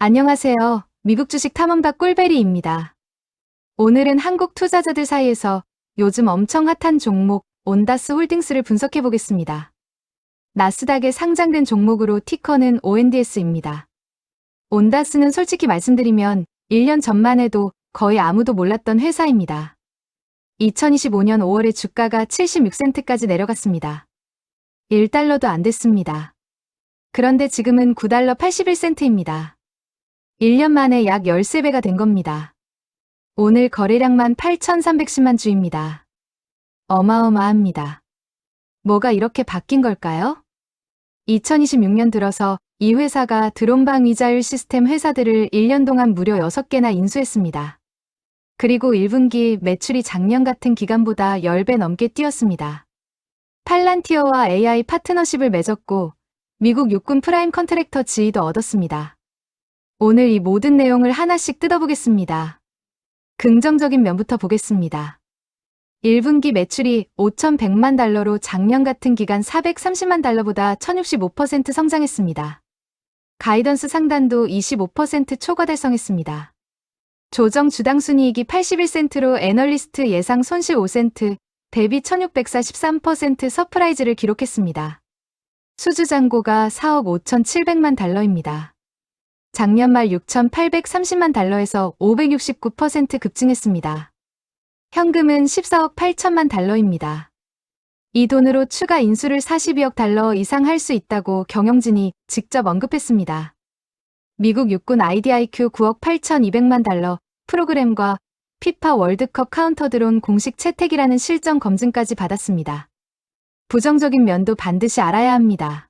안녕하세요. 미국 주식 탐험가 꿀베리입니다. 오늘은 한국 투자자들 사이에서 요즘 엄청 핫한 종목 온다스 홀딩스를 분석해 보겠습니다. 나스닥에 상장된 종목으로 티커는 ONDS입니다. 온다스는 솔직히 말씀드리면 1년 전만 해도 거의 아무도 몰랐던 회사입니다. 2025년 5월에 주가가 76센트까지 내려갔습니다. 1달러도 안 됐습니다. 그런데 지금은 9달러 81센트입니다. 1년 만에 약 13배가 된 겁니다. 오늘 거래량만 8,310만 주입니다. 어마어마합니다. 뭐가 이렇게 바뀐 걸까요? 2026년 들어서 이 회사가 드론방 위자율 시스템 회사들을 1년 동안 무려 6개나 인수했습니다. 그리고 1분기 매출이 작년 같은 기간보다 10배 넘게 뛰었습니다. 팔란티어와 AI 파트너십을 맺었고 미국 육군 프라임 컨트랙터 지위도 얻었습니다. 오늘 이 모든 내용을 하나씩 뜯어보겠습니다. 긍정적인 면부터 보겠습니다. 1분기 매출이 5,100만 달러로 작년 같은 기간 430만 달러보다 1065% 성장했습니다. 가이던스 상단도 25% 초과 달성했습니다. 조정 주당 순이익이 81센트로 애널리스트 예상 손실 5센트, 대비 1643% 서프라이즈를 기록했습니다. 수주 잔고가 4억 5,700만 달러입니다. 작년 말 6,830만 달러에서 569% 급증했습니다. 현금은 14억 8천만 달러입니다. 이 돈으로 추가 인수를 42억 달러 이상 할 수 있다고 경영진이 직접 언급했습니다. 미국 육군 IDIQ 9억 8,200만 달러 프로그램과 피파 월드컵 카운터 드론 공식 채택이라는 실전 검증까지 받았습니다. 부정적인 면도 반드시 알아야 합니다.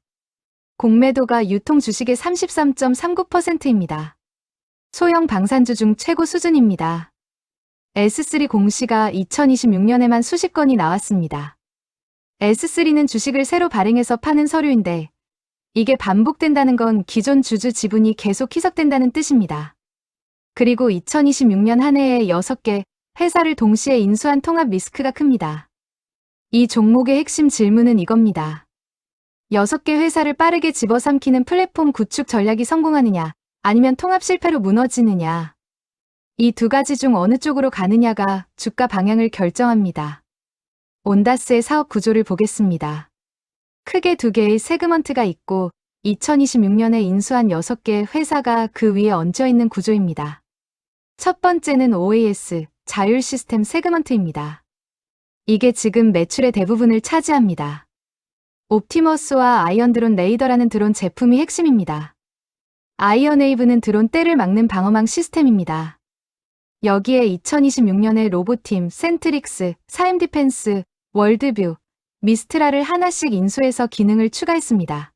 공매도가 유통 주식의 33.39%입니다. 소형 방산주 중 최고 수준입니다. S3 공시가 2026년에만 수십 건이 나왔습니다. S3는 주식을 새로 발행해서 파는 서류인데 이게 반복된다는 건 기존 주주 지분이 계속 희석된다는 뜻입니다. 그리고 2026년 한 해에 6개 회사를 동시에 인수한 통합 리스크가 큽니다. 이 종목의 핵심 질문은 이겁니다. 6개 회사를 빠르게 집어삼키는 플랫폼 구축 전략이 성공하느냐, 아니면 통합 실패로 무너지느냐. 이 두 가지 중 어느 쪽으로 가느냐가 주가 방향을 결정합니다. 온다스의 사업 구조를 보겠습니다. 크게 두 개의 세그먼트가 있고 2026년에 인수한 6개 회사가 그 위에 얹혀 있는 구조입니다. 첫 번째는 OAS, 자율 시스템 세그먼트입니다. 이게 지금 매출의 대부분을 차지합니다. 옵티머스와 아이언 드론 레이더라는 드론 제품이 핵심입니다. 아이언 웨이브는 드론 떼를 막는 방어망 시스템입니다. 여기에 2026년에 로보팀, 센트릭스, 사임 디펜스, 월드뷰, 미스트라를 하나씩 인수해서 기능을 추가했습니다.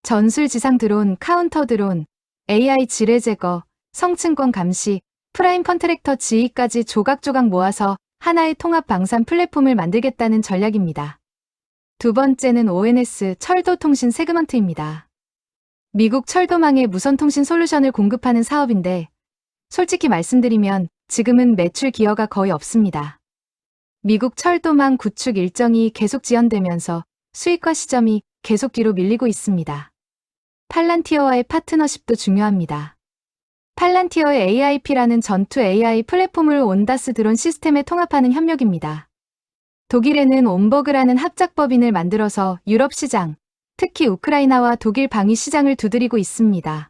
전술 지상 드론, 카운터 드론, AI 지뢰 제거, 성층권 감시, 프라임 컨트랙터 지휘까지 조각조각 모아서 하나의 통합 방산 플랫폼을 만들겠다는 전략입니다. 두 번째는 ONS 철도통신 세그먼트입니다. 미국 철도망에 무선통신 솔루션을 공급하는 사업인데 솔직히 말씀드리면 지금은 매출 기여가 거의 없습니다. 미국 철도망 구축 일정이 계속 지연되면서 수익화 시점이 계속 뒤로 밀리고 있습니다. 팔란티어와의 파트너십도 중요합니다. 팔란티어의 AIP라는 전투 AI 플랫폼을 온다스 드론 시스템에 통합하는 협력입니다. 독일에는 온버그라는 합작법인을 만들어서 유럽 시장, 특히 우크라이나와 독일 방위 시장을 두드리고 있습니다.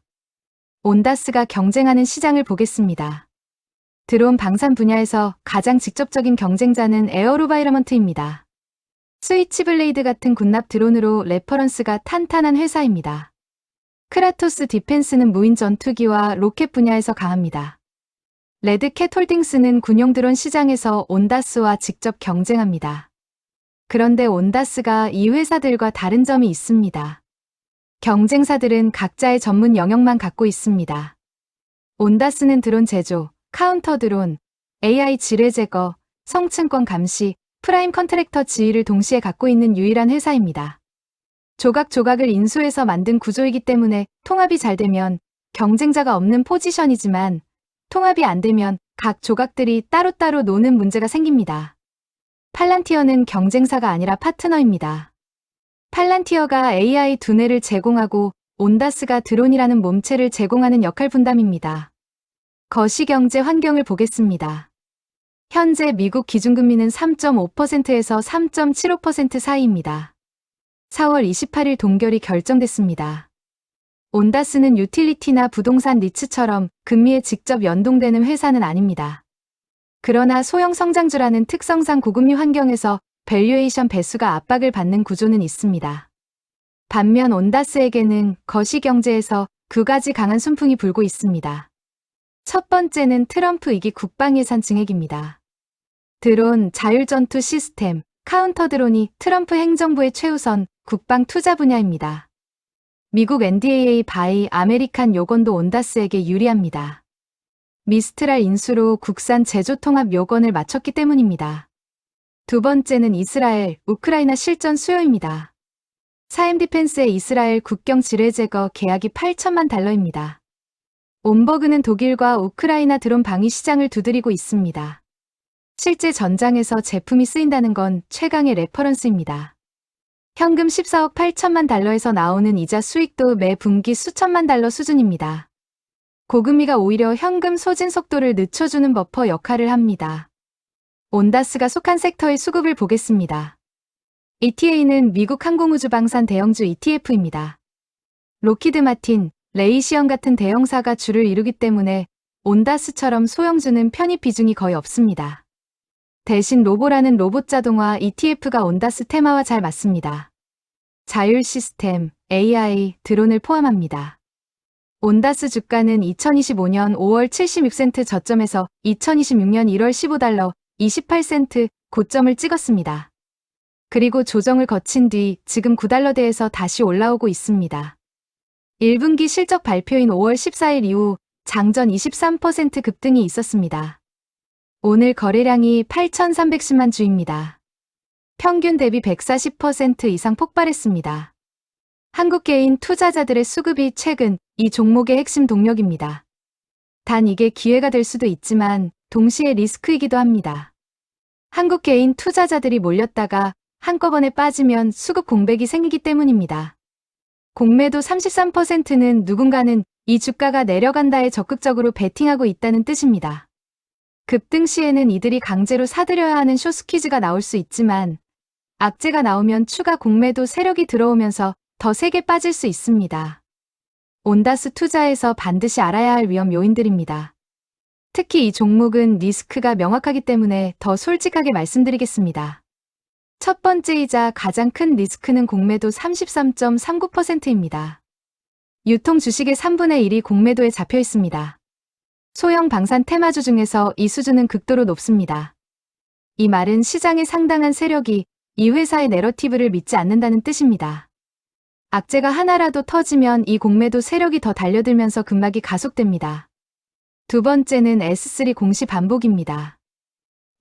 온다스가 경쟁하는 시장을 보겠습니다. 드론 방산 분야에서 가장 직접적인 경쟁자는 에어로바이러먼트입니다. 스위치블레이드 같은 군납 드론으로 레퍼런스가 탄탄한 회사입니다. 크라토스 디펜스는 무인 전투기와 로켓 분야에서 강합니다. 레드캣 홀딩스는 군용 드론 시장에서 온다스와 직접 경쟁합니다. 그런데 온다스가 이 회사들과 다른 점이 있습니다. 경쟁사들은 각자의 전문 영역만 갖고 있습니다. 온다스는 드론 제조, 카운터 드론, AI 지뢰 제거, 성층권 감시, 프라임 컨트랙터 지휘를 동시에 갖고 있는 유일한 회사입니다. 조각조각을 인수해서 만든 구조이기 때문에 통합이 잘 되면 경쟁자가 없는 포지션이지만 통합이 안 되면 각 조각들이 따로따로 노는 문제가 생깁니다. 팔란티어는 경쟁사가 아니라 파트너입니다. 팔란티어가 AI 두뇌를 제공하고 온다스가 드론이라는 몸체를 제공하는 역할 분담입니다. 거시경제 환경을 보겠습니다. 현재 미국 기준금리는 3.5%에서 3.75% 사이입니다. 4월 28일 동결이 결정됐습니다. 온다스는 유틸리티나 부동산 리츠처럼 금리에 직접 연동되는 회사는 아닙니다. 그러나 소형 성장주라는 특성상 고금리 환경에서 밸류에이션 배수가 압박을 받는 구조는 있습니다. 반면 온다스에게는 거시경제에서 두 가지 강한 순풍이 불고 있습니다. 첫 번째는 트럼프 2기 국방예산 증액입니다. 드론, 자율전투 시스템, 카운터 드론이 트럼프 행정부의 최우선 국방 투자 분야입니다. 미국 NDAA 바이 아메리칸 요건도 온다스에게 유리합니다. 미스트랄 인수로 국산 제조 통합 요건을 맞췄기 때문입니다. 두 번째는 이스라엘, 우크라이나 실전 수요입니다. 사엠 디펜스의 이스라엘 국경 지뢰 제거 계약이 8천만 달러입니다. 온버그는 독일과 우크라이나 드론 방위 시장을 두드리고 있습니다. 실제 전장에서 제품이 쓰인다는 건 최강의 레퍼런스입니다. 현금 14억 8천만 달러에서 나오는 이자 수익도 매 분기 수천만 달러 수준입니다. 고금리가 오히려 현금 소진 속도를 늦춰주는 버퍼 역할을 합니다. 온다스가 속한 섹터의 수급을 보겠습니다. ETA는 미국 항공우주방산 대형주 ETF입니다. 로키드 마틴, 레이시언 같은 대형사가 주를 이루기 때문에 온다스처럼 소형주는 편입 비중이 거의 없습니다. 대신 로보라는 로봇 자동화 ETF가 온다스 테마와 잘 맞습니다. 자율 시스템, AI, 드론을 포함합니다. 온다스 주가는 2025년 5월 76센트 저점에서 2026년 1월 15달러 28센트 고점을 찍었습니다. 그리고 조정을 거친 뒤 지금 9달러대에서 다시 올라오고 있습니다. 1분기 실적 발표인 5월 14일 이후 장전 23% 급등이 있었습니다. 오늘 거래량이 8,310만 주입니다. 평균 대비 140% 이상 폭발했습니다. 한국 개인 투자자들의 수급이 최근 이 종목의 핵심 동력입니다. 단 이게 기회가 될 수도 있지만 동시에 리스크이기도 합니다. 한국 개인 투자자들이 몰렸다가 한꺼번에 빠지면 수급 공백이 생기기 때문입니다. 공매도 33%는 누군가는 이 주가가 내려간다에 적극적으로 베팅하고 있다는 뜻입니다. 급등 시에는 이들이 강제로 사들여야 하는 숏스퀴즈가 나올 수 있지만 악재가 나오면 추가 공매도 세력이 들어오면서 더 세게 빠질 수 있습니다. 온다스 투자에서 반드시 알아야 할 위험 요인들입니다. 특히 이 종목은 리스크가 명확하기 때문에 더 솔직하게 말씀드리겠습니다. 첫 번째이자 가장 큰 리스크는 공매도 33.39%입니다. 유통 주식의 3분의 1이 공매도에 잡혀 있습니다. 소형 방산 테마주 중에서 이 수준은 극도로 높습니다. 이 말은 시장의 상당한 세력이 이 회사의 내러티브를 믿지 않는다는 뜻입니다. 악재가 하나라도 터지면 이 공매도 세력이 더 달려들면서 급락이 가속됩니다. 두 번째는 S3 공시 반복입니다.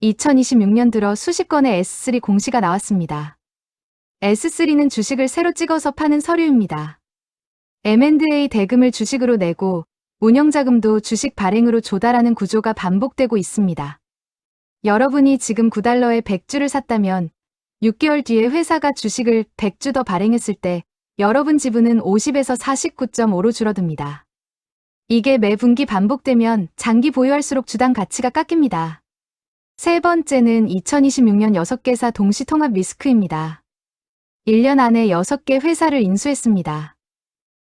2026년 들어 수십 건의 S3 공시가 나왔습니다. S3는 주식을 새로 찍어서 파는 서류입니다. M&A 대금을 주식으로 내고 운영자금도 주식 발행으로 조달하는 구조가 반복되고 있습니다. 여러분이 지금 9달러에 100주를 샀다면 6개월 뒤에 회사가 주식을 100주 더 발행했을 때 여러분 지분은 50에서 49.5로 줄어듭니다. 이게 매 분기 반복되면 장기 보유할수록 주당 가치가 깎입니다. 세 번째는 2026년 6개사 동시 통합 리스크입니다. 1년 안에 6개 회사를 인수했습니다.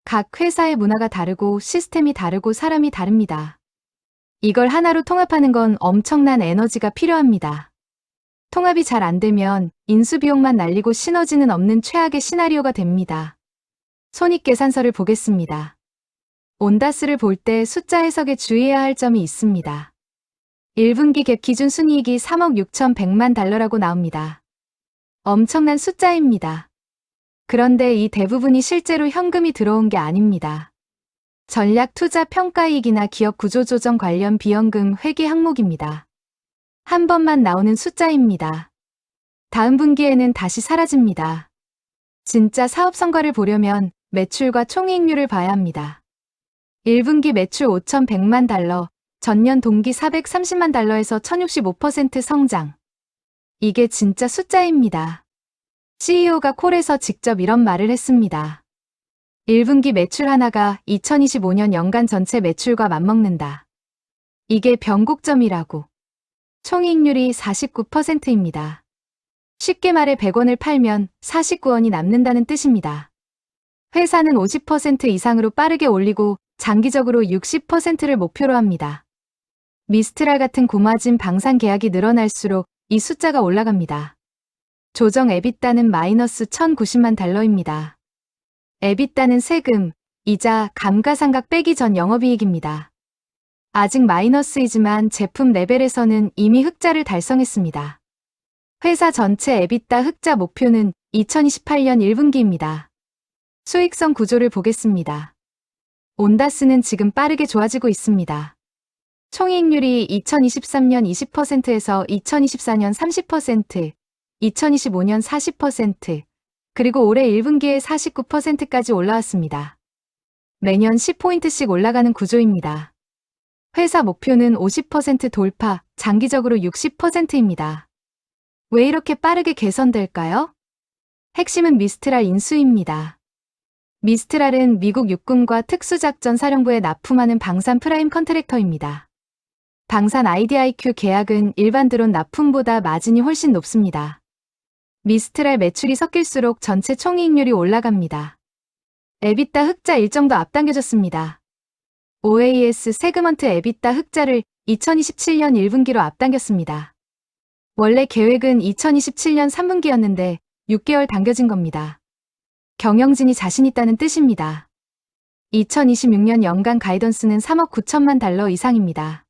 각 회사의 문화가 다르고 시스템이 다르고 사람이 다릅니다. 이걸 하나로 통합하는 건 엄청난 에너지가 필요합니다. 통합이 잘 안 되면 인수 비용만 날리고 시너지는 없는 최악의 시나리오가 됩니다. 손익계산서를 보겠습니다. 온다스를 볼 때 숫자 해석에 주의해야 할 점이 있습니다. 1분기 갭 기준 순이익이 3억 6,100만 달러라고 나옵니다. 엄청난 숫자입니다. 그런데 이 대부분이 실제로 현금이 들어온 게 아닙니다. 전략 투자 평가이익이나 기업 구조조정 관련 비현금 회계 항목입니다. 한 번만 나오는 숫자입니다. 다음 분기에는 다시 사라집니다. 진짜 사업 성과를 보려면 매출과 총이익률을 봐야 합니다. 1분기 매출 5,100만 달러, 전년 동기 430만 달러에서 1065% 성장. 이게 진짜 숫자입니다. CEO가 콜에서 직접 이런 말을 했습니다. 1분기 매출 하나가 2025년 연간 전체 매출과 맞먹는다. 이게 변곡점이라고. 총이익률이 49%입니다. 쉽게 말해 100원을 팔면 49원이 남는다는 뜻입니다. 회사는 50% 이상으로 빠르게 올리고 장기적으로 60%를 목표로 합니다. 미스트랄 같은 고마진 방산 계약이 늘어날수록 이 숫자가 올라갑니다. 조정 에비타는 마이너스 1,090만 달러입니다. 에비타는 세금, 이자, 감가상각 빼기 전 영업이익입니다. 아직 마이너스이지만 제품 레벨에서는 이미 흑자를 달성했습니다. 회사 전체 에비타 흑자 목표는 2028년 1분기입니다. 수익성 구조를 보겠습니다. 온다스는 지금 빠르게 좋아지고 있습니다. 총이익률이 2023년 20%에서 2024년 30%, 2025년 40%, 그리고 올해 1분기에 49%까지 올라왔습니다. 매년 10포인트씩 올라가는 구조입니다. 회사 목표는 50% 돌파, 장기적으로 60%입니다. 왜 이렇게 빠르게 개선될까요? 핵심은 미스트랄 인수입니다. 미스트랄은 미국 육군과 특수작전사령부에 납품하는 방산 프라임 컨트랙터입니다. 방산 IDIQ 계약은 일반 드론 납품보다 마진이 훨씬 높습니다. 미스트랄 매출이 섞일수록 전체 총이익률이 올라갑니다. 에비타 흑자 일정도 앞당겨졌습니다. OAS 세그먼트 에비타 흑자를 2027년 1분기로 앞당겼습니다. 원래 계획은 2027년 3분기였는데 6개월 당겨진 겁니다. 경영진이 자신 있다는 뜻입니다. 2026년 연간 가이던스는 3억 9천만 달러 이상입니다.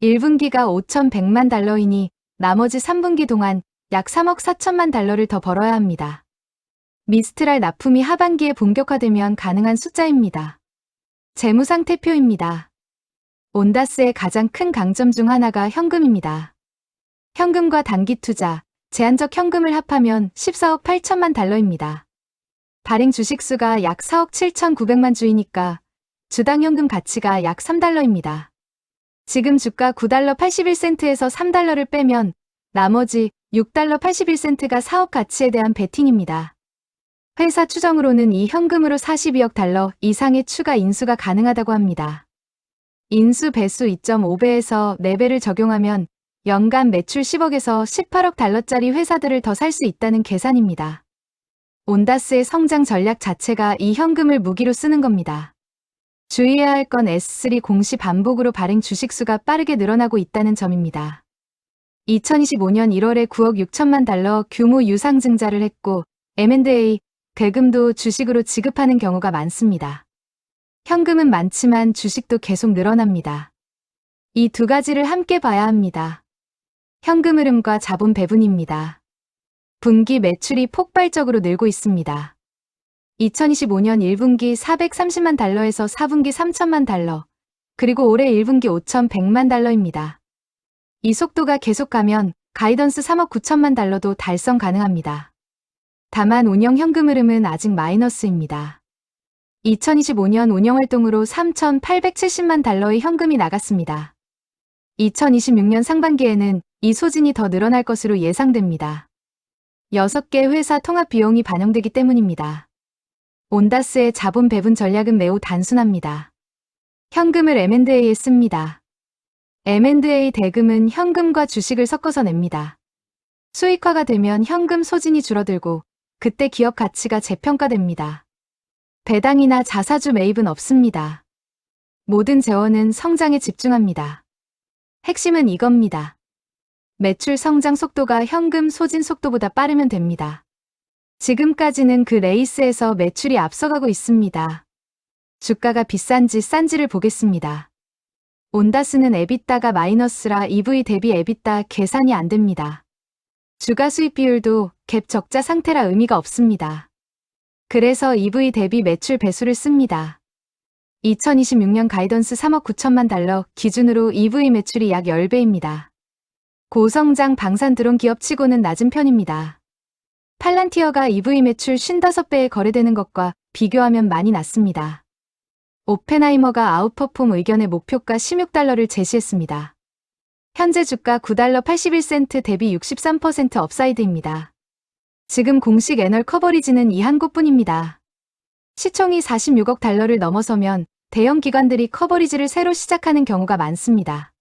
1분기가 5,100만 달러이니 나머지 3분기 동안 약 3억 4천만 달러를 더 벌어야 합니다. 미스트랄 납품이 하반기에 본격화되면 가능한 숫자입니다. 재무상태표입니다. 온다스의 가장 큰 강점 중 하나가 현금입니다. 현금과 단기 투자, 제한적 현금을 합하면 14억 8천만 달러입니다. 발행 주식수가 약 4억 7,900만 주이니까 주당 현금 가치가 약 3달러입니다. 지금 주가 9달러 81센트에서 3달러를 빼면 나머지 6달러 81센트가 사업 가치에 대한 베팅입니다. 회사 추정으로는 이 현금으로 42억 달러 이상의 추가 인수가 가능하다고 합니다. 인수 배수 2.5배에서 4배를 적용하면 연간 매출 10억에서 18억 달러짜리 회사들을 더 살 수 있다는 계산입니다. 온다스의 성장 전략 자체가 이 현금을 무기로 쓰는 겁니다. 주의해야 할 건 S3 공시 반복으로 발행 주식수가 빠르게 늘어나고 있다는 점입니다. 2025년 1월에 9억 6천만 달러 규모 유상증자를 했고 M&A, 대금도 주식으로 지급하는 경우가 많습니다. 현금은 많지만 주식도 계속 늘어납니다. 이 두 가지를 함께 봐야 합니다. 현금 흐름과 자본 배분입니다. 분기 매출이 폭발적으로 늘고 있습니다. 2025년 1분기 430만 달러에서 4분기 3천만 달러, 그리고 올해 1분기 5,100만 달러입니다. 이 속도가 계속가면 가이던스 3억 9천만 달러도 달성 가능합니다. 다만 운영 현금 흐름은 아직 마이너스입니다. 2025년 운영활동으로 3,870만 달러의 현금이 나갔습니다. 2026년 상반기에는 이 소진이 더 늘어날 것으로 예상됩니다. 6개 회사 통합 비용이 반영되기 때문입니다. 온다스의 자본 배분 전략은 매우 단순합니다. 현금을 M&A에 씁니다. M&A 대금은 현금과 주식을 섞어서 냅니다. 수익화가 되면 현금 소진이 줄어들고 그때 기업 가치가 재평가됩니다. 배당이나 자사주 매입은 없습니다. 모든 재원은 성장에 집중합니다. 핵심은 이겁니다. 매출 성장 속도가 현금 소진 속도보다 빠르면 됩니다. 지금까지는 그 레이스에서 매출이 앞서가고 있습니다. 주가가 비싼지 싼지를 보겠습니다. 온다스는 에비타가 마이너스라 EV 대비 에비타 계산이 안 됩니다. 주가 수익 비율도 갭 적자 상태라 의미가 없습니다. 그래서 EV 대비 매출 배수를 씁니다. 2026년 가이던스 3억 9천만 달러 기준으로 EV 매출이 약 10배입니다. 고성장 방산 드론 기업치고는 낮은 편입니다. 팔란티어가 EV 매출 55배에 거래되는 것과 비교하면 많이 낮습니다. 오펜하이머가 아웃퍼폼 의견의 목표가 16달러를 제시했습니다. 현재 주가 9달러 81센트 대비 63% 업사이드입니다. 지금 공식 애널 커버리지는 이 한 곳뿐입니다. 시총이 46억 달러를 넘어서면 대형 기관들이 커버리지를 새로 시작하는 경우가 많습니다.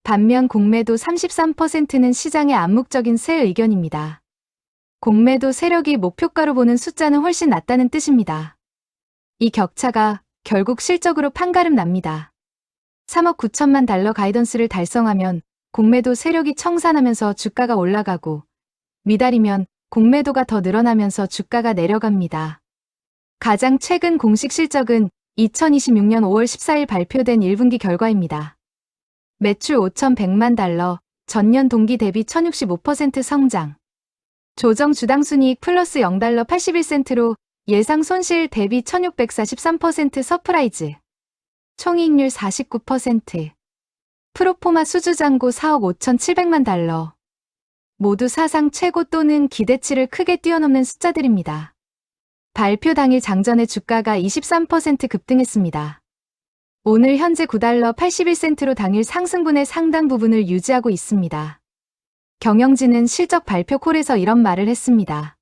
반면 공매도 33%는 시장의 암묵적인 새 의견입니다. 공매도 세력이 목표가로 보는 숫자는 훨씬 낮다는 뜻입니다. 이 격차가 결국 실적으로 판가름 납니다. 3억 9천만 달러 가이던스를 달성하면 공매도 세력이 청산하면서 주가가 올라가고 미달이면 공매도가 더 늘어나면서 주가가 내려갑니다. 가장 최근 공식 실적은 2026년 5월 14일 발표된 1분기 결과입니다. 매출 5,100만 달러, 전년 동기 대비 1065% 성장. 조정 주당 순이익 플러스 0달러 81센트로 예상 손실 대비 1643% 서프라이즈. 총이익률 49%. 프로포마 수주잔고 4억 5,700만 달러. 모두 사상 최고 또는 기대치를 크게 뛰어넘는 숫자들입니다. 발표 당일 장전의 주가가 23% 급등했습니다. 오늘 현재 9달러 81센트로 당일 상승분의 상당 부분을 유지하고 있습니다. 경영진은 실적 발표 콜에서 이런 말을 했습니다.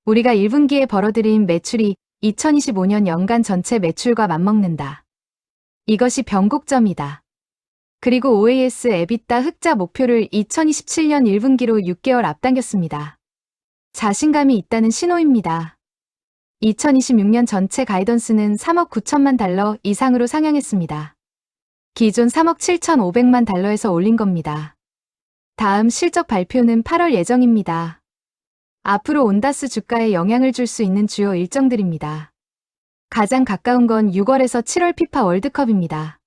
우리가 1분기에 벌어들인 매출이 2025년 연간 전체 매출과 맞먹는다. 이것이 변곡점이다. 그리고 OAS EBITDA 흑자 목표를 2027년 1분기로 6개월 앞당겼습니다. 자신감이 있다는 신호입니다. 2026년 전체 가이던스는 3억 9천만 달러 이상으로 상향했습니다. 기존 3억 7,500만 달러에서 올린 겁니다. 다음 실적 발표는 8월 예정입니다. 앞으로 온다스 주가에 영향을 줄 수 있는 주요 일정들입니다. 가장 가까운 건 6월에서 7월 피파 월드컵입니다.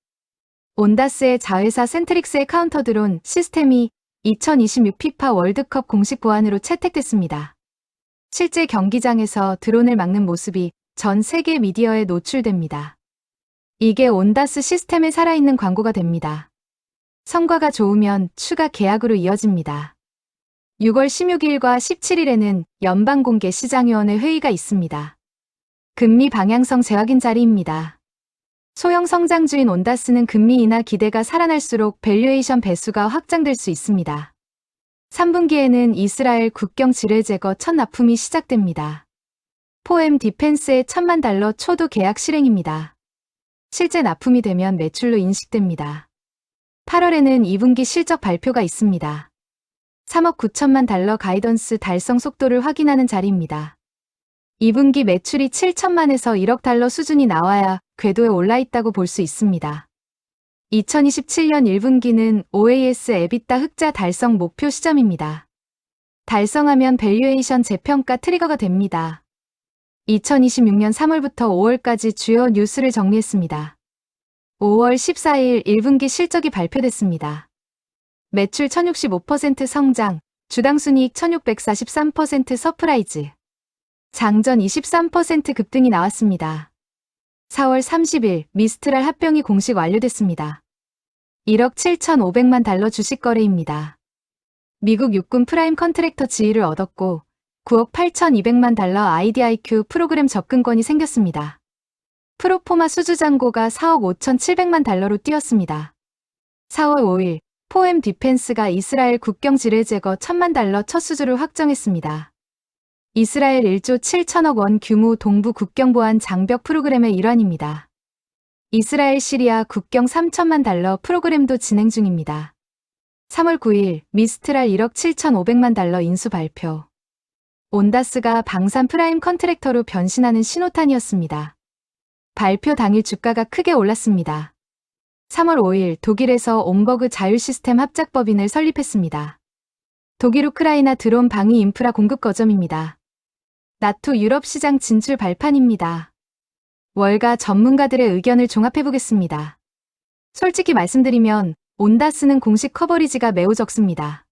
온다스의 자회사 센트릭스의 카운터 드론 시스템이 2026 피파 월드컵 공식 보안으로 채택됐습니다. 실제 경기장에서 드론을 막는 모습이 전 세계 미디어에 노출됩니다. 이게 온다스 시스템에 살아있는 광고가 됩니다. 성과가 좋으면 추가 계약으로 이어집니다. 6월 16일과 17일에는 연방공개시장위원회 회의가 있습니다. 금리 방향성 재확인 자리입니다. 소형 성장주인 온다스는 금리 인하 기대가 살아날수록 밸류에이션 배수가 확장될 수 있습니다. 3분기에는 이스라엘 국경 지뢰 제거 첫 납품이 시작됩니다. 포엠 디펜스의 1,000만 달러 초도 계약 실행입니다. 실제 납품이 되면 매출로 인식됩니다. 8월에는 2분기 실적 발표가 있습니다. 3억 9천만 달러 가이던스 달성 속도를 확인하는 자리입니다. 2분기 매출이 7천만에서 1억 달러 수준이 나와야 궤도에 올라 있다고 볼 수 있습니다. 2027년 1분기는 OAS EBITDA 흑자 달성 목표 시점입니다. 달성하면 밸류에이션 재평가 트리거가 됩니다. 2026년 3월부터 5월까지 주요 뉴스를 정리했습니다. 5월 14일 1분기 실적이 발표됐습니다. 매출 1065% 성장, 주당 순이익 1643% 서프라이즈. 장전 23% 급등이 나왔습니다. 4월 30일 미스트랄 합병이 공식 완료됐습니다. 1억 7,500만 달러 주식 거래입니다. 미국 육군 프라임 컨트랙터 지위를 얻었고 9억 8,200만 달러 IDIQ 프로그램 접근권이 생겼습니다. 프로포마 수주잔고가 4억 5,700만 달러로 뛰었습니다. 4월 5일 포엠 디펜스가 이스라엘 국경 지뢰 제거 1,000만 달러 첫 수주를 확정했습니다. 이스라엘 1조 7천억 원 규모 동부 국경 보안 장벽 프로그램의 일환입니다. 이스라엘 시리아 국경 3천만 달러 프로그램도 진행 중입니다. 3월 9일 미스트랄 1억 7,500만 달러 인수 발표. 온다스가 방산 프라임 컨트랙터로 변신하는 신호탄이었습니다. 발표 당일 주가가 크게 올랐습니다. 3월 5일 독일에서 온버그 자율 시스템 합작 법인을 설립했습니다. 독일 우크라이나 드론 방위 인프라 공급 거점입니다. 나토 유럽 시장 진출 발판입니다. 월가 전문가들의 의견을 종합해보겠습니다. 솔직히 말씀드리면 온다스는 공식 커버리지가 매우 적습니다.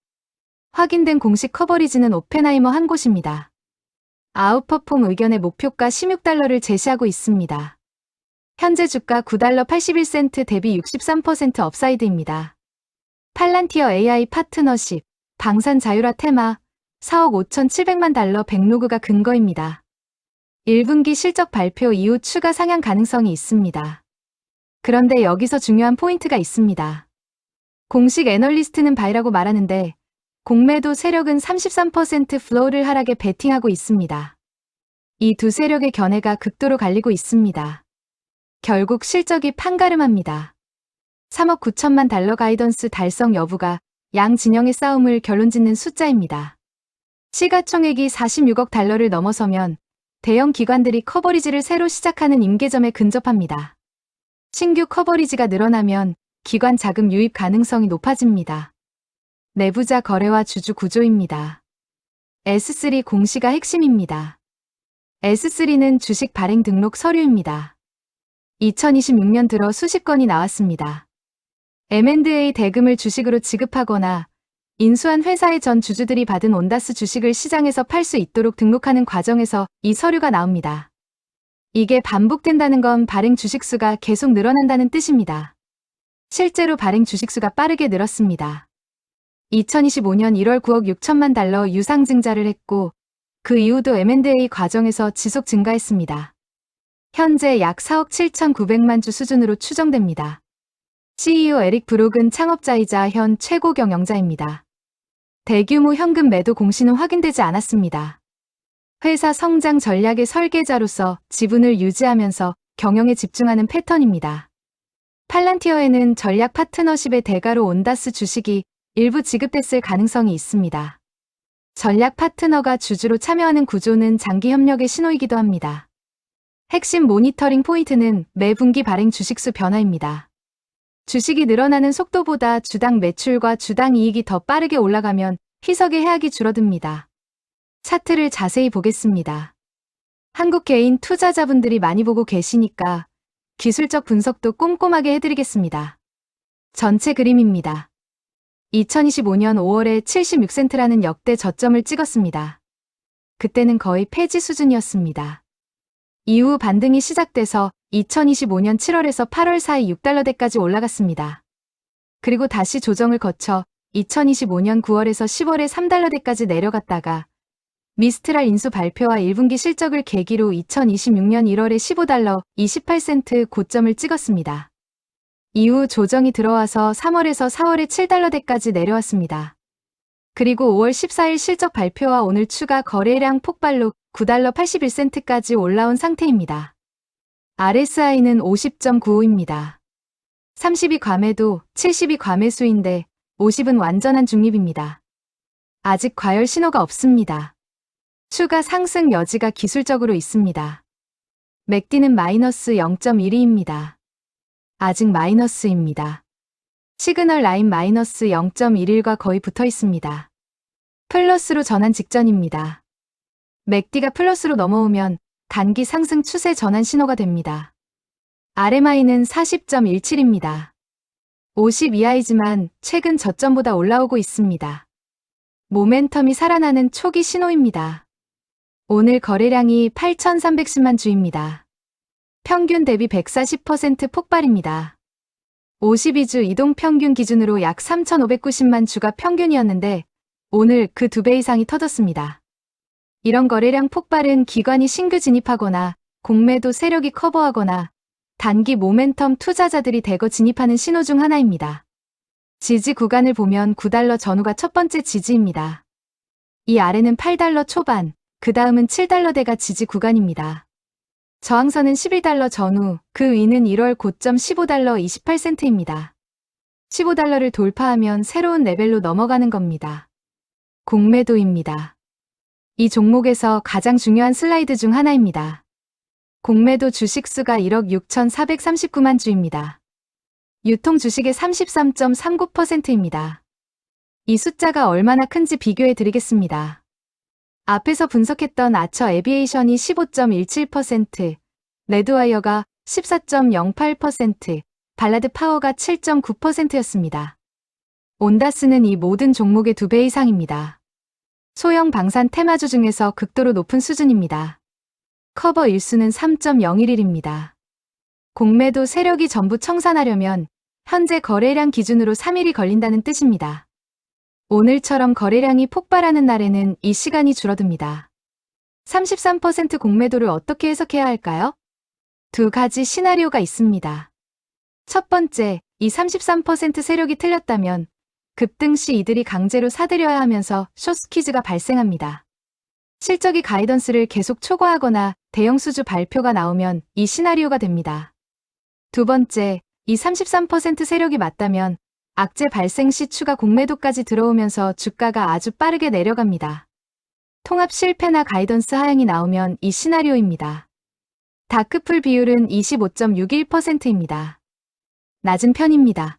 확인된 공식 커버리지는 오펜하이머 한 곳입니다. 아웃퍼폼 의견의 목표가 16달러를 제시하고 있습니다. 현재 주가 9달러 81센트 대비 63% 업사이드입니다. 팔란티어 AI 파트너십, 방산 자율화 테마, 4억 5,700만 달러 백로그가 근거입니다. 1분기 실적 발표 이후 추가 상향 가능성이 있습니다. 그런데 여기서 중요한 포인트가 있습니다. 공식 애널리스트는 바이라고 말하는데 공매도 세력은 33% 플로우를 하락에 베팅하고 있습니다. 이 두 세력의 견해가 극도로 갈리고 있습니다. 결국 실적이 판가름합니다. 3억 9천만 달러 가이던스 달성 여부가 양 진영의 싸움을 결론짓는 숫자입니다. 시가총액이 46억 달러를 넘어서면 대형 기관들이 커버리지를 새로 시작하는 임계점에 근접합니다. 신규 커버리지가 늘어나면 기관 자금 유입 가능성이 높아집니다. 내부자 거래와 주주 구조입니다. S3 공시가 핵심입니다. S3는 주식 발행 등록 서류입니다. 2026년 들어 수십 건이 나왔습니다. M&A 대금을 주식으로 지급하거나 인수한 회사의 전 주주들이 받은 온다스 주식을 시장에서 팔 수 있도록 등록하는 과정에서 이 서류가 나옵니다. 이게 반복된다는 건 발행 주식수가 계속 늘어난다는 뜻입니다. 실제로 발행 주식수가 빠르게 늘었습니다. 2025년 1월 9억 6천만 달러 유상증자를 했고 그 이후도 M&A 과정에서 지속 증가했습니다. 현재 약 4억 7,900만 주 수준으로 추정됩니다. CEO 에릭 브록은 창업자이자 현 최고 경영자입니다. 대규모 현금 매도 공시는 확인되지 않았습니다. 회사 성장 전략의 설계자로서 지분을 유지하면서 경영에 집중하는 패턴입니다. 팔란티어에는 전략 파트너십의 대가로 온다스 주식이 일부 지급됐을 가능성이 있습니다. 전략 파트너가 주주로 참여하는 구조는 장기 협력의 신호이기도 합니다. 핵심 모니터링 포인트는 매 분기 발행 주식수 변화입니다. 주식이 늘어나는 속도보다 주당 매출과 주당 이익이 더 빠르게 올라가면 희석의 해악이 줄어듭니다. 차트를 자세히 보겠습니다. 한국 개인 투자자분들이 많이 보고 계시니까 기술적 분석도 꼼꼼하게 해드리겠습니다. 전체 그림입니다. 2025년 5월에 76센트라는 역대 저점을 찍었습니다. 그때는 거의 폐지 수준이었습니다. 이후 반등이 시작돼서 2025년 7월에서 8월 사이 6달러대까지 올라갔습니다. 그리고 다시 조정을 거쳐 2025년 9월에서 10월에 3달러대까지 내려갔다가 미스트랄 인수 발표와 1분기 실적을 계기로 2026년 1월에 15달러 28센트 고점을 찍었습니다. 이후 조정이 들어와서 3월에서 4월에 7달러대까지 내려왔습니다. 그리고 5월 14일 실적 발표와 오늘 추가 거래량 폭발로 9달러 81센트까지 올라온 상태입니다. RSI는 50.95입니다. 30이 과매도, 70이 과매수인데 50은 완전한 중립입니다. 아직 과열 신호가 없습니다. 추가 상승 여지가 기술적으로 있습니다. 맥디는 마이너스 0.12입니다. 아직 마이너스입니다. 시그널 라인 마이너스 0.11과 거의 붙어 있습니다. 플러스로 전환 직전입니다. 맥디가 플러스로 넘어오면 단기 상승 추세 전환 신호가 됩니다. RMI는 40.17입니다. 50 이하이지만 최근 저점보다 올라오고 있습니다. 모멘텀이 살아나는 초기 신호입니다. 오늘 거래량이 8,310만 주입니다. 평균 대비 140% 폭발입니다. 52주 이동평균 기준으로 약 3,590만 주가 평균이었는데 오늘 그 2배 이상이 터졌습니다. 이런 거래량 폭발은 기관이 신규 진입하거나 공매도 세력이 커버하거나 단기 모멘텀 투자자들이 대거 진입하는 신호 중 하나입니다. 지지 구간을 보면 9달러 전후가 첫 번째 지지입니다. 이 아래는 8달러 초반, 그 다음은 7달러대가 지지 구간입니다. 저항선은 11달러 전후, 그 위는 1월 고점 15달러 28센트입니다. 15달러를 돌파하면 새로운 레벨로 넘어가는 겁니다. 공매도입니다. 이 종목에서 가장 중요한 슬라이드 중 하나입니다. 공매도 주식수가 1억 6,439만 주입니다. 유통 주식의 33.39%입니다. 이 숫자가 얼마나 큰지 비교해 드리겠습니다. 앞에서 분석했던 아처 에비에이션이 15.17%, 레드와이어가 14.08%, 발라드 파워가 7.9%였습니다. 온다스는 이 모든 종목의 2배 이상입니다. 소형 방산 테마주 중에서 극도로 높은 수준입니다. 커버 일수는 3.011입니다. 공매도 세력이 전부 청산하려면 현재 거래량 기준으로 3일이 걸린다는 뜻입니다. 오늘처럼 거래량이 폭발하는 날에는 이 시간이 줄어듭니다. 33% 공매도를 어떻게 해석해야 할까요? 두 가지 시나리오가 있습니다. 첫 번째, 이 33% 세력이 틀렸다면 급등 시 이들이 강제로 사들여야 하면서 숏스퀴즈가 발생합니다. 실적이 가이던스를 계속 초과하거나 대형 수주 발표가 나오면 이 시나리오가 됩니다. 두 번째, 이 33% 세력이 맞다면 악재 발생 시 추가 공매도까지 들어오면서 주가가 아주 빠르게 내려갑니다. 통합 실패나 가이던스 하향이 나오면 이 시나리오입니다. 다크풀 비율은 25.61%입니다. 낮은 편입니다.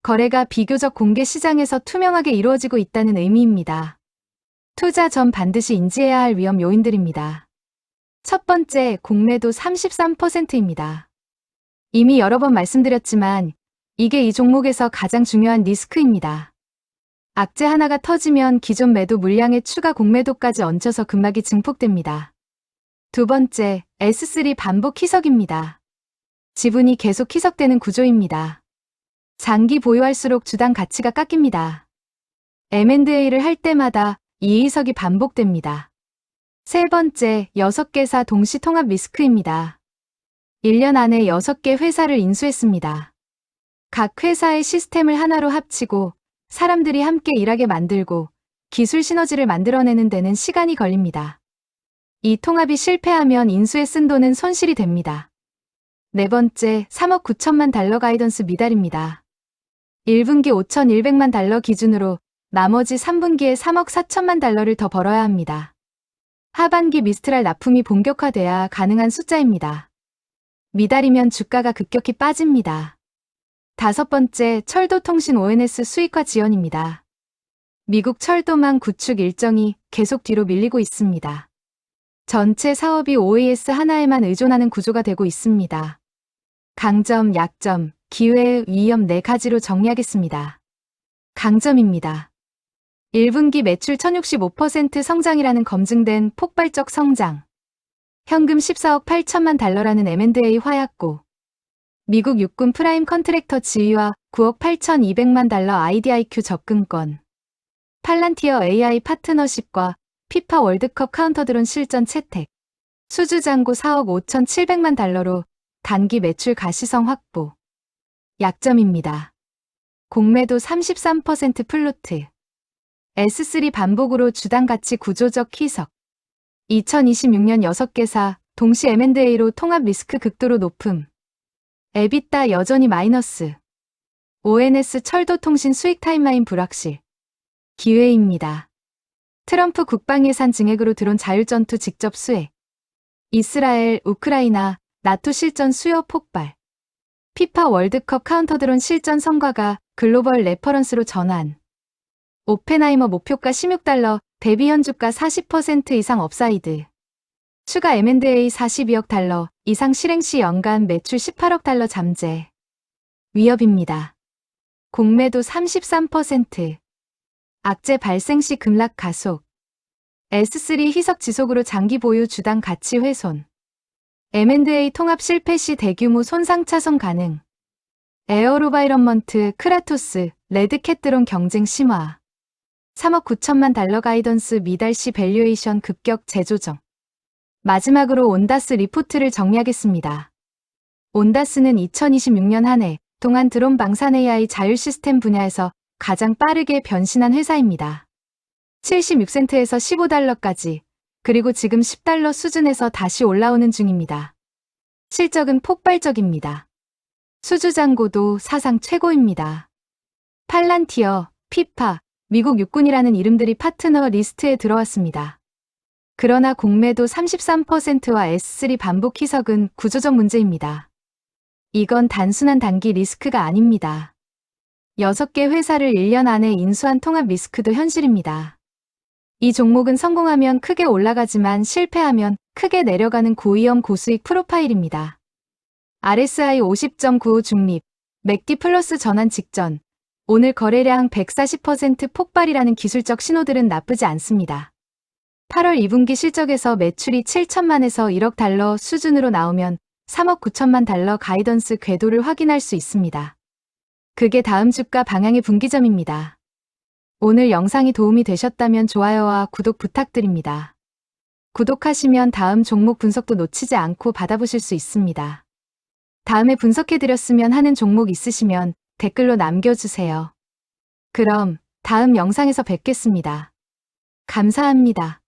거래가 비교적 공개 시장에서 투명하게 이루어지고 있다는 의미입니다. 투자 전 반드시 인지해야 할 위험 요인들입니다. 첫 번째, 공매도 33%입니다. 이미 여러 번 말씀드렸지만 이게 이 종목에서 가장 중요한 리스크입니다. 악재 하나가 터지면 기존 매도 물량의 추가 공매도까지 얹혀서 급락이 증폭됩니다. 두 번째, S3 반복 희석입니다. 지분이 계속 희석되는 구조입니다. 장기 보유할수록 주당 가치가 깎입니다. M&A를 할 때마다 이 희석이 반복됩니다. 세 번째, 6개사 동시 통합 리스크입니다. 1년 안에 6개 회사를 인수했습니다. 각 회사의 시스템을 하나로 합치고 사람들이 함께 일하게 만들고 기술 시너지를 만들어내는 데는 시간이 걸립니다. 이 통합이 실패하면 인수에 쓴 돈은 손실이 됩니다. 네 번째, 3억 9천만 달러 가이던스 미달입니다. 1분기 5,100만 달러 기준으로 나머지 3분기에 3억 4천만 달러를 더 벌어야 합니다. 하반기 미스트랄 납품이 본격화돼야 가능한 숫자입니다. 미달이면 주가가 급격히 빠집니다. 다섯 번째, 철도통신 ONS 수익화 지연입니다. 미국 철도망 구축 일정이 계속 뒤로 밀리고 있습니다. 전체 사업이 OES 하나에만 의존하는 구조가 되고 있습니다. 강점, 약점, 기회, 위험 4가지로 정리하겠습니다. 강점입니다. 1분기 매출 1065% 성장이라는 검증된 폭발적 성장. 현금 14억 8천만 달러라는 M&A 화약고. 미국 육군 프라임 컨트랙터 지위와 9억 8,200만 달러 IDIQ 접근권. 팔란티어 AI 파트너십과 피파 월드컵 카운터드론 실전 채택. 수주 잔고 4억 5,700만 달러로 단기 매출 가시성 확보. 약점입니다. 공매도 33% 플로트. S3 반복으로 주당 가치 구조적 희석. 2026년 6개사 동시 M&A로 통합 리스크 극도로 높음. 에비타 여전히 마이너스. ONS 철도통신 수익 타임라인 불확실. 기회입니다. 트럼프 국방예산 증액으로 들어온 자율전투 직접 수혜. 이스라엘, 우크라이나, 나토 실전 수요 폭발. 피파 월드컵 카운터드론 실전 성과가 글로벌 레퍼런스로 전환. 오펜하이머 목표가 16달러, 대비 현주가 40% 이상 업사이드. 추가 M&A 42억 달러 이상 실행 시 연간 매출 18억 달러 잠재. 위협입니다. 공매도 33%. 악재 발생 시 급락 가속. S3 희석 지속으로 장기 보유 주당 가치 훼손. M&A 통합 실패 시 대규모 손상 차손 가능. 에어로바이런먼트, 크라토스, 레드캣드론 경쟁 심화. 3억 9천만 달러 가이던스 미달 시 밸류에이션 급격 재조정. 마지막으로 온다스 리포트를 정리하겠습니다. 온다스는 2026년 한 해 동안 드론 방산 AI 자율 시스템 분야에서 가장 빠르게 변신한 회사입니다. 76센트에서 15달러까지, 그리고 지금 10달러 수준에서 다시 올라오는 중입니다. 실적은 폭발적입니다. 수주 잔고도 사상 최고입니다. 팔란티어, 피파, 미국 육군이라는 이름들이 파트너 리스트에 들어왔습니다. 그러나 공매도 33%와 S3 반복 희석은 구조적 문제입니다. 이건 단순한 단기 리스크가 아닙니다. 6개 회사를 1년 안에 인수한 통합 리스크도 현실입니다. 이 종목은 성공하면 크게 올라가지만 실패하면 크게 내려가는 고위험 고수익 프로파일입니다. RSI 50.95 중립, 맥디 플러스 전환 직전, 오늘 거래량 140% 폭발이라는 기술적 신호들은 나쁘지 않습니다. 8월 2분기 실적에서 매출이 7천만에서 1억 달러 수준으로 나오면 3억 9천만 달러 가이던스 궤도를 확인할 수 있습니다. 그게 다음 주가 방향의 분기점입니다. 오늘 영상이 도움이 되셨다면 좋아요와 구독 부탁드립니다. 구독하시면 다음 종목 분석도 놓치지 않고 받아보실 수 있습니다. 다음에 분석해드렸으면 하는 종목 있으시면 댓글로 남겨주세요. 그럼 다음 영상에서 뵙겠습니다. 감사합니다.